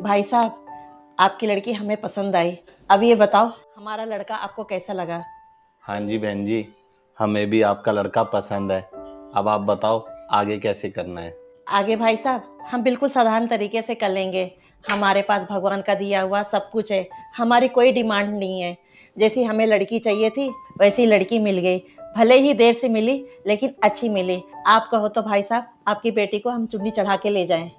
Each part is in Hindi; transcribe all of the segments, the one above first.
भाई साहब, आपकी लड़की हमें पसंद आई। अब ये बताओ, हमारा लड़का आपको कैसा लगा? हाँ जी बहन जी, हमें भी आपका लड़का पसंद है। अब आप बताओ आगे कैसे करना है। आगे भाई साहब, हम बिल्कुल साधारण तरीके से कर लेंगे। हमारे पास भगवान का दिया हुआ सब कुछ है। हमारी कोई डिमांड नहीं है। जैसी हमें लड़की चाहिए थी वैसी लड़की मिल गई। भले ही देर से मिली लेकिन अच्छी मिली। आप कहो तो भाई साहब, आपकी बेटी को हम चुन्नी चढ़ा के ले जाएं।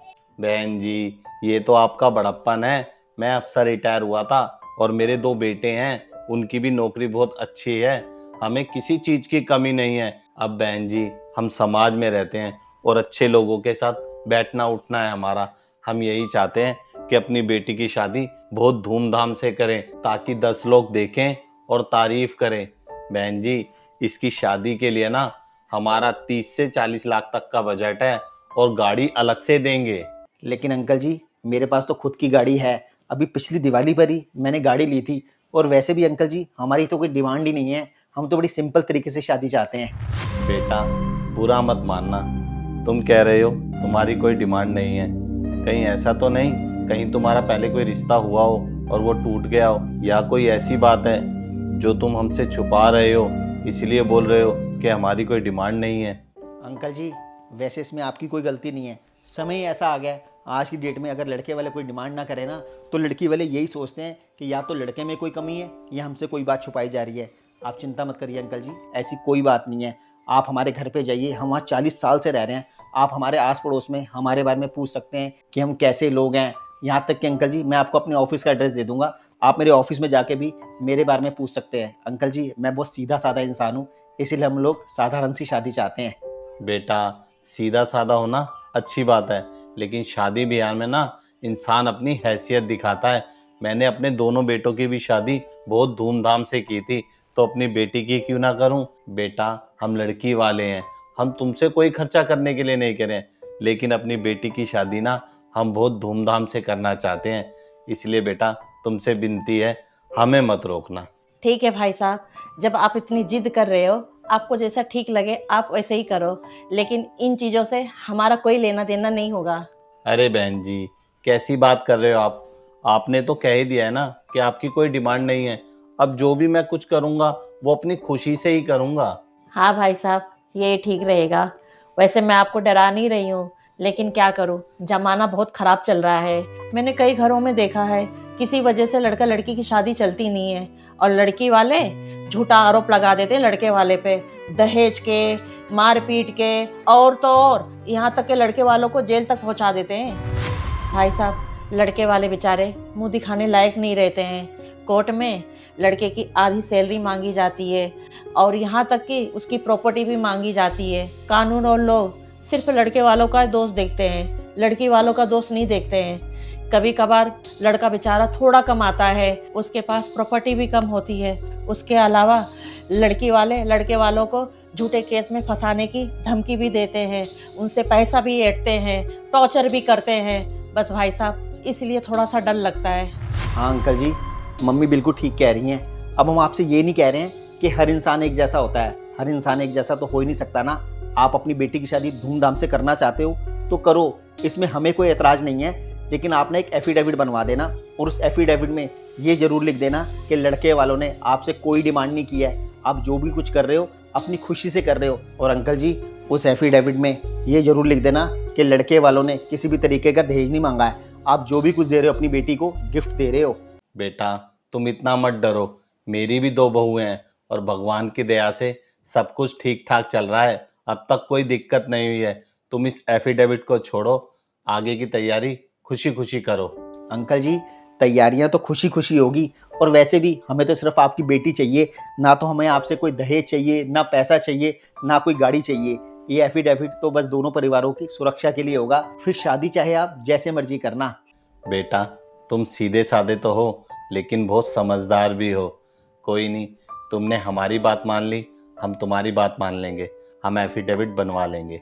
बहन जी, ये तो आपका बड़प्पन है। मैं अफसर रिटायर हुआ था और मेरे दो बेटे हैं, उनकी भी नौकरी बहुत अच्छी है। हमें किसी चीज की कमी नहीं है। अब बहन जी, हम समाज में रहते हैं और अच्छे लोगों के साथ बैठना उठना है हमारा। हम यही चाहते हैं कि अपनी बेटी की शादी बहुत धूमधाम से करें ताकि 10 लोग देखें और तारीफ करें। बहन जी, इसकी शादी के लिए ना हमारा 30 से 40 लाख तक का बजट है और गाड़ी अलग से देंगे। लेकिन अंकल जी, मेरे पास तो खुद की गाड़ी है। अभी पिछली दिवाली पर ही मैंने गाड़ी ली थी। और वैसे भी अंकल जी, हमारी तो कोई डिमांड ही नहीं है। हम तो बड़ी सिंपल तरीके से शादी चाहते हैं। बेटा, बुरा मत मानना। तुम कह रहे हो तुम्हारी कोई डिमांड नहीं है, कहीं ऐसा तो नहीं कहीं तुम्हारा पहले कोई रिश्ता हुआ हो और वो टूट गया हो, या कोई ऐसी बात है जो तुम हमसे छुपा रहे हो इसलिए बोल रहे हो कि हमारी कोई डिमांड नहीं है। अंकल जी, वैसे इसमें आपकी कोई गलती नहीं है। समय ही ऐसा आ गया है। आज की डेट में अगर लड़के वाले कोई डिमांड ना करे ना, तो लड़की वाले यही सोचते हैं कि या तो लड़के में कोई कमी है या हमसे कोई बात छुपाई जा रही है। आप चिंता मत करिए अंकल जी, ऐसी कोई बात नहीं है। आप हमारे घर पे जाइए, हम वहाँ 40 साल से रह रहे हैं। आप हमारे आस पड़ोस में हमारे बारे में पूछ सकते हैं कि हम कैसे लोग हैं। यहाँ तक कि अंकल जी, मैं आपको अपने ऑफिस का एड्रेस दे दूंगा। आप मेरे ऑफिस में जाके भी मेरे बारे में पूछ सकते हैं। अंकल जी, मैं बहुत सीधा साधा इंसान हूँ, इसीलिए हम लोग साधारण सी शादी चाहते हैं। बेटा, सीधा साधा होना अच्छी बात है, लेकिन शादी ब्याह में ना इंसान अपनी हैसियत दिखाता है। मैंने अपने दोनों बेटों की भी शादी बहुत धूमधाम से की थी, तो अपनी बेटी की क्यों ना करूं। बेटा, हम लड़की वाले हैं, हम तुमसे कोई खर्चा करने के लिए नहीं करें, लेकिन अपनी बेटी की शादी ना हम बहुत धूमधाम से करना चाहते हैं। इसलिए बेटा, तुमसे विनती है, हमें मत रोकना। ठीक है भाई साहब, जब आप इतनी जिद कर रहे हो, आपको जैसा ठीक लगे आप वैसे ही करो। लेकिन इन चीज़ों से हमारा कोई लेना देना नहीं होगा। अरे बहन जी, कैसी बात कर रहे हो आप। आपने तो कह ही दिया है ना कि आपकी कोई डिमांड नहीं है। अब जो भी मैं कुछ करूंगा वो अपनी खुशी से ही करूंगा। हाँ भाई साहब, ये ठीक रहेगा। वैसे मैं आपको डरा नहीं रही हूँ, लेकिन क्या करूँ, जमाना बहुत खराब चल रहा है। मैंने कई घरों में देखा है, किसी वजह से लड़का लड़की की शादी चलती नहीं है और लड़की वाले झूठा आरोप लगा देते हैं लड़के वाले पे, दहेज के, मारपीट के, और तो और यहाँ तक के लड़के वालों को जेल तक पहुँचा देते हैं। भाई साहब, लड़के वाले बेचारे मुंह दिखाने लायक नहीं रहते हैं। कोर्ट में लड़के की आधी सैलरी मांगी जाती है और यहाँ तक कि उसकी प्रॉपर्टी भी मांगी जाती है। कानून और लोग सिर्फ लड़के वालों का दोष देखते हैं, लड़की वालों का दोष नहीं देखते हैं। कभी कभार लड़का बेचारा थोड़ा कमाता है, उसके पास प्रॉपर्टी भी कम होती है। उसके अलावा लड़की वाले लड़के वालों को झूठे केस में फंसाने की धमकी भी देते हैं, उनसे पैसा भी ऐंठते हैं, टॉर्चर भी करते हैं। बस भाई साहब, इसलिए थोड़ा सा डर लगता है। हाँ अंकल जी, मम्मी बिल्कुल ठीक कह रही हैं। अब हम आपसे ये नहीं कह रहे हैं कि हर इंसान एक जैसा होता है। हर इंसान एक जैसा तो हो ही नहीं सकता ना। आप अपनी बेटी की शादी धूमधाम से करना चाहते हो तो करो, इसमें हमें कोई एतराज़ नहीं है। लेकिन आपने एक एफिडेविट बनवा देना और उस एफिडेविट में ये ज़रूर लिख देना कि लड़के वालों ने आपसे कोई डिमांड नहीं की है। आप जो भी कुछ कर रहे हो अपनी खुशी से कर रहे हो। और अंकल जी, उस एफिडेविट में ये ज़रूर लिख देना कि लड़के वालों ने किसी भी तरीके का दहेज नहीं मांगा है। आप जो भी कुछ दे रहे हो अपनी बेटी को गिफ्ट दे रहे हो। बेटा, तुम इतना मत डरो। मेरी भी दो बहुएं हैं और भगवान की दया से सब कुछ ठीक ठाक चल रहा है। अब तक कोई दिक्कत नहीं हुई है। तुम इस एफिडेविट को छोड़ो, आगे की तैयारी खुशी खुशी करो। अंकल जी, तैयारियां तो खुशी खुशी होगी। और वैसे भी हमें तो सिर्फ आपकी बेटी चाहिए, ना तो हमें आपसे कोई दहेज चाहिए, ना पैसा चाहिए, ना कोई गाड़ी चाहिए। ये एफिडेविट तो बस दोनों परिवारों की सुरक्षा के लिए होगा। फिर शादी चाहे आप जैसे मर्जी करना। बेटा, तुम सीधे साधे तो हो लेकिन बहुत समझदार भी हो। कोई नहीं, तुमने हमारी बात मान ली, हम तुम्हारी बात मान लेंगे। हम एफिडेविट बनवा लेंगे।